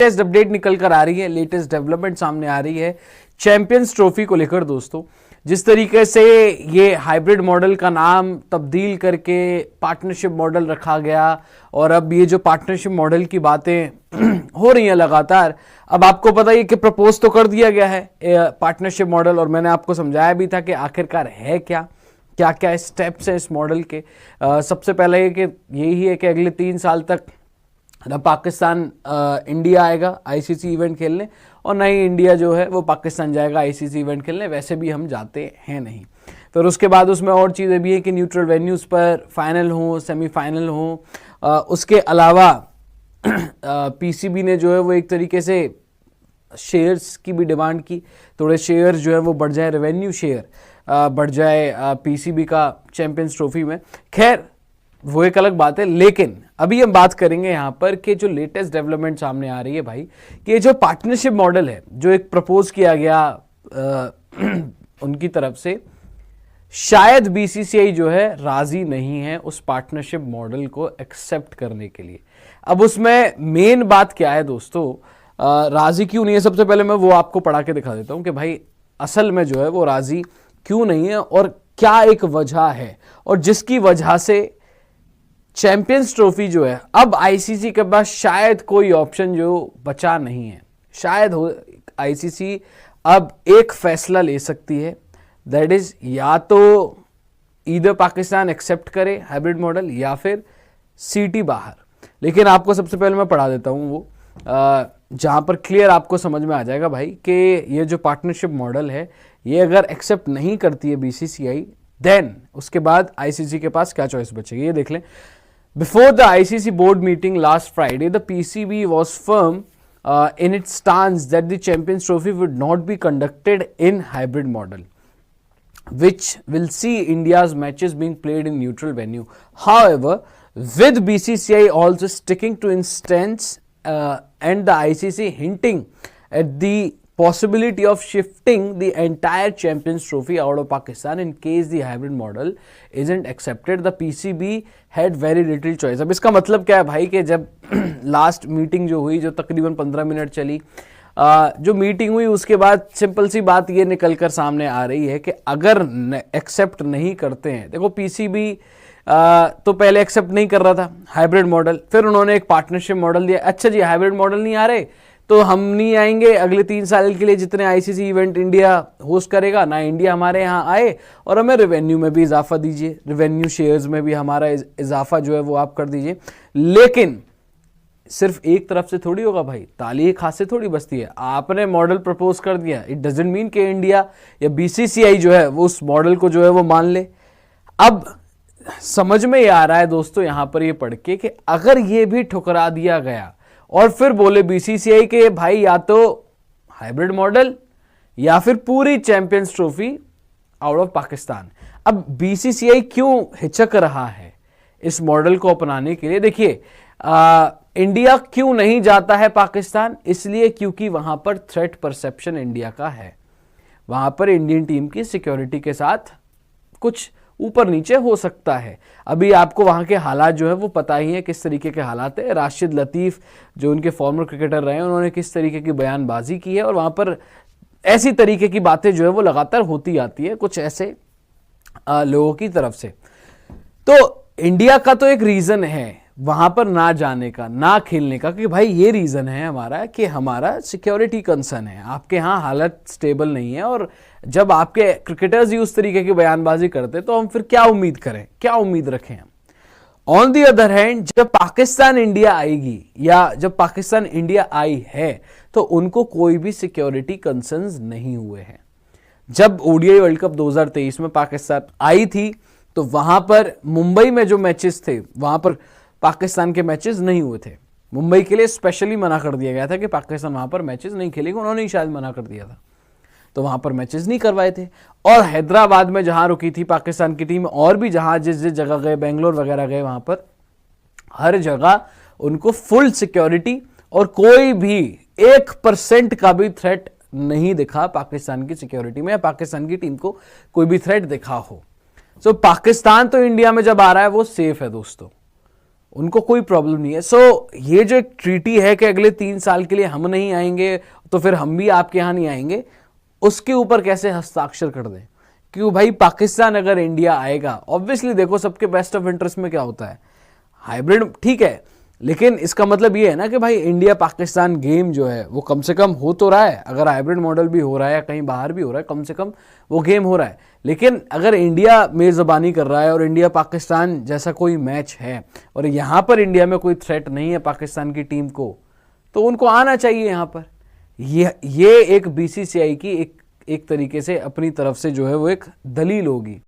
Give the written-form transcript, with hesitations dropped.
Latest update निकल कर आ रही है, लेटेस्ट डेवलपमेंट सामने आ रही है चैंपियंस ट्रॉफी को लेकर दोस्तों। जिस तरीके से ये हाइब्रिड मॉडल का नाम तब्दील करके पार्टनरशिप मॉडल रखा गया और अब ये जो पार्टनरशिप मॉडल की बातें हो रही हैं लगातार, अब आपको पता ही कि प्रपोज तो कर दिया गया है पार्टनरशिप मॉडल, और मैंने आपको समझाया भी था कि आखिरकार है क्या क्या क्या स्टेप्स हैं इस मॉडल के। सबसे पहले कि यही है कि अगले 3 साल तक ना पाकिस्तान इंडिया आएगा आईसीसी इवेंट खेलने और ना ही इंडिया जो है वो पाकिस्तान जाएगा आईसीसी इवेंट खेलने, वैसे भी हम जाते हैं नहीं। फिर उसके बाद उसमें और चीज़ें भी हैं कि न्यूट्रल वेन्यूज़ पर फाइनल हो, सेमीफाइनल हो। उसके अलावा पीसीबी ने जो है वो एक तरीके से शेयर्स की भी डिमांड की, थोड़े शेयर जो है वो बढ़ जाए, रेवेन्यू शेयर बढ़ जाए पीसीबी का चैंपियंस ट्रॉफी में। खैर वो एक अलग बात है, लेकिन अभी हम बात करेंगे यहाँ पर कि जो लेटेस्ट डेवलपमेंट सामने आ रही है भाई, कि जो पार्टनरशिप मॉडल है जो एक प्रपोज किया गया उनकी तरफ से, शायद बीसीसीआई जो है राजी नहीं है उस पार्टनरशिप मॉडल को एक्सेप्ट करने के लिए। अब उसमें मेन बात क्या है दोस्तों, राजी क्यों नहीं है? सबसे पहले मैं वो आपको पढ़ा के दिखा देता हूं कि भाई असल में जो है वो राजी क्यों नहीं है और क्या एक वजह है, और जिसकी वजह से चैंपियंस ट्रॉफी जो है अब आईसीसी के पास शायद कोई ऑप्शन जो बचा नहीं है। शायद हो आईसीसी अब एक फैसला ले सकती है, दैट इज या तो ईदर पाकिस्तान एक्सेप्ट करे हाइब्रिड मॉडल या फिर सीटी बाहर। लेकिन आपको सबसे पहले मैं पढ़ा देता हूं वो जहां पर क्लियर आपको समझ में आ जाएगा भाई कि ये जो पार्टनरशिप मॉडल है ये अगर एक्सेप्ट नहीं करती है बीसीसीआई, देन उसके बाद आईसीसी के पास क्या चॉइस बचेगी, ये देख लें। Before the ICC board meeting last Friday, the PCB was firm in its stance that the Champions Trophy would not be conducted in hybrid model, which will see India's matches being played in neutral venue. However, with BCCI also sticking to its stance and the ICC hinting at the possibility of shifting the entire Champions Trophy out of Pakistan in case the hybrid model isn't accepted, the PCB had very little choice. अब इसका मतलब क्या है भाई कि जब last meeting जो हुई, जो तकरीबन 15 मिनट चली, जो मीटिंग हुई उसके बाद सिंपल सी बात ये निकल कर सामने आ रही है कि अगर एक्सेप्ट नहीं करते हैं, देखो पीसीबी तो पहले एक्सेप्ट नहीं कर रहा था हाइब्रिड मॉडल, फिर उन्होंने एक पार्टनरशिप मॉडल दिया। अच्छा जी हाइब्रिड मॉडल नहीं आ रहे तो हम नहीं आएंगे अगले 3 साल के लिए, जितने आईसीसी इवेंट इंडिया होस्ट करेगा ना इंडिया हमारे यहाँ आए, और हमें रेवेन्यू में भी इजाफा दीजिए, रेवेन्यू शेयर्स में भी हमारा इजाफा जो है वो आप कर दीजिए। लेकिन सिर्फ एक तरफ से थोड़ी होगा भाई, ताली एक हाथ से थोड़ी बसती है। आपने मॉडल प्रपोज कर दिया, इट डजंट मीन कि इंडिया या बीसीसीआई जो है वो उस मॉडल को जो है वो मान ले। अब समझ में आ रहा है दोस्तों यहां पर ये पढ़ के कि अगर ये भी ठुकरा दिया गया और फिर बोले बीसीसीआई के भाई या तो हाइब्रिड मॉडल या फिर पूरी champions trophy out of Pakistan. अब बीसीसीआई क्यों हिचक रहा है इस मॉडल को अपनाने के लिए? देखिए इंडिया क्यों नहीं जाता है पाकिस्तान, इसलिए क्योंकि वहां पर थ्रेट परसेप्शन इंडिया का है, वहां पर इंडियन टीम की सिक्योरिटी के साथ कुछ ऊपर नीचे हो सकता है। अभी आपको वहां के हालात जो है वो पता ही है किस तरीके के हालात है। राशिद लतीफ़ जो उनके फॉर्मर क्रिकेटर रहे हैं, उन्होंने किस तरीके की बयानबाजी की है, और वहां पर ऐसी तरीके की बातें जो है वो लगातार होती आती है कुछ ऐसे लोगों की तरफ से। तो इंडिया का तो एक रीजन है वहां पर ना जाने का, ना खेलने का, कि भाई ये रीजन है हमारा कि हमारा सिक्योरिटी कंसर्न है, आपके यहाँ हालत स्टेबल नहीं है, और जब आपके क्रिकेटर्स ही उस तरीके की बयानबाजी करते तो हम फिर क्या उम्मीद करें, क्या उम्मीद रखें हम। ऑन दी अदर हैंड जब पाकिस्तान इंडिया आएगी या जब पाकिस्तान इंडिया आई है तो उनको कोई भी सिक्योरिटी कंसर्न्स नहीं हुए हैं। जब ओडीआई वर्ल्ड कप 2023 में पाकिस्तान आई थी तो वहां पर मुंबई में जो मैचेस थे वहां पर पाकिस्तान के मैचेस नहीं हुए थे। मुंबई के लिए स्पेशली मना कर दिया गया था कि पाकिस्तान वहां पर मैचेस नहीं खेलेगा, उन्होंने ही शायद मना कर दिया था, तो वहां पर मैचेस नहीं करवाए थे। और हैदराबाद में जहां रुकी थी पाकिस्तान की टीम, और भी जहां जिस जिस जगह गए, बेंगलोर वगैरह गए, वहां पर हर जगह उनको फुल सिक्योरिटी और कोई भी 1% का भी थ्रेट नहीं दिखा पाकिस्तान की सिक्योरिटी में, या पाकिस्तान की टीम को कोई भी थ्रेट दिखा हो। सो पाकिस्तान तो इंडिया में जब आ रहा है वो सेफ है दोस्तों, उनको कोई प्रॉब्लम नहीं है। सो ये जो एक ट्रीटी है कि अगले 3 साल के लिए हम नहीं आएंगे तो फिर हम भी आपके यहाँ नहीं आएंगे, उसके ऊपर कैसे हस्ताक्षर कर दें? क्यों भाई, पाकिस्तान अगर इंडिया आएगा, ऑब्वियसली देखो सबके बेस्ट ऑफ इंटरेस्ट में क्या होता है, हाइब्रिड ठीक है, लेकिन इसका मतलब ये है ना कि भाई इंडिया पाकिस्तान गेम जो है वो कम से कम हो तो रहा है। अगर हाइब्रिड मॉडल भी हो रहा है या कहीं बाहर भी हो रहा है, कम से कम वो गेम हो रहा है। लेकिन अगर इंडिया मेज़बानी कर रहा है और इंडिया पाकिस्तान जैसा कोई मैच है और यहाँ पर इंडिया में कोई थ्रेट नहीं है पाकिस्तान की टीम को, तो उनको आना चाहिए यहाँ पर। ये एक बीसीसीआई की एक तरीके से अपनी तरफ से जो है वो एक दलील होगी।